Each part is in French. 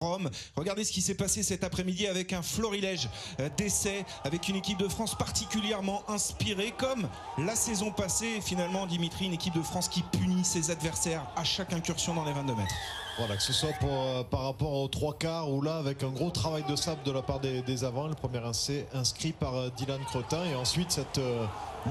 Rome. Regardez ce qui s'est passé cet après-midi avec un florilège d'essais, avec une équipe de France particulièrement inspirée, comme la saison passée. Finalement, Dimitri, une équipe de France qui punit ses adversaires à chaque incursion dans les 22 mètres. Voilà, que ce soit par rapport aux trois quarts ou là avec un gros travail de sable de la part des avants, le premier essai inscrit par Dylan Cretin et ensuite cette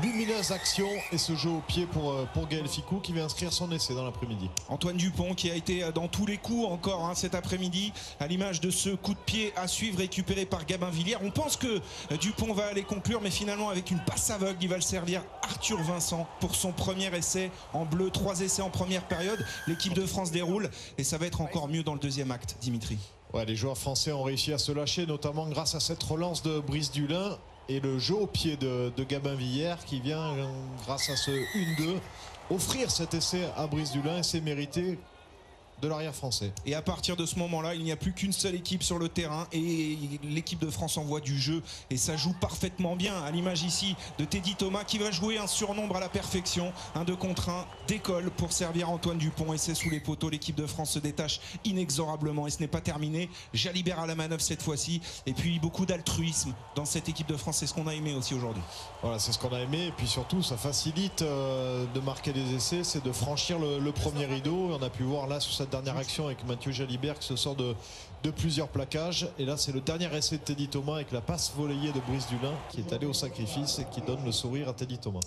lumineuse action et ce jeu au pied pour Gaël Fickou qui vient inscrire son essai dans l'après-midi. Antoine Dupont qui a été dans tous les coups encore cet après-midi, à l'image de ce coup de pied à suivre récupéré par Gabin Villière. On pense que Dupont va aller conclure, mais finalement avec une passe aveugle, il va le servir Arthur Vincent pour son premier essai en bleu. 3 essais en première période, l'équipe de France déroule et ça va être encore mieux dans le deuxième acte, Dimitri. Ouais, les joueurs français ont réussi à se lâcher, notamment grâce à cette relance de Brice Dulin et le jeu au pied de Gabin Villière qui vient, grâce à ce 1-2, offrir cet essai à Brice Dulin et c'est mérité de l'arrière français. Et à partir de ce moment-là, il n'y a plus qu'une seule équipe sur le terrain et l'équipe de France envoie du jeu et ça joue parfaitement bien, à l'image ici de Teddy Thomas qui va jouer un surnombre à la perfection. 1 2 contre 1 décolle pour servir Antoine Dupont et c'est sous les poteaux. L'équipe de France se détache inexorablement et ce n'est pas terminé. Jalibert à la manœuvre cette fois-ci et puis beaucoup d'altruisme dans cette équipe de France. C'est ce qu'on a aimé aussi aujourd'hui. Voilà, c'est ce qu'on a aimé et puis surtout ça facilite de marquer des essais, c'est de franchir le premier rideau. On a pu voir là sur cette dernière action avec Mathieu Jalibert qui se sort de plusieurs plaquages et là c'est le dernier essai de Teddy Thomas avec la passe volée de Brice Dulin qui est allé au sacrifice et qui donne le sourire à Teddy Thomas.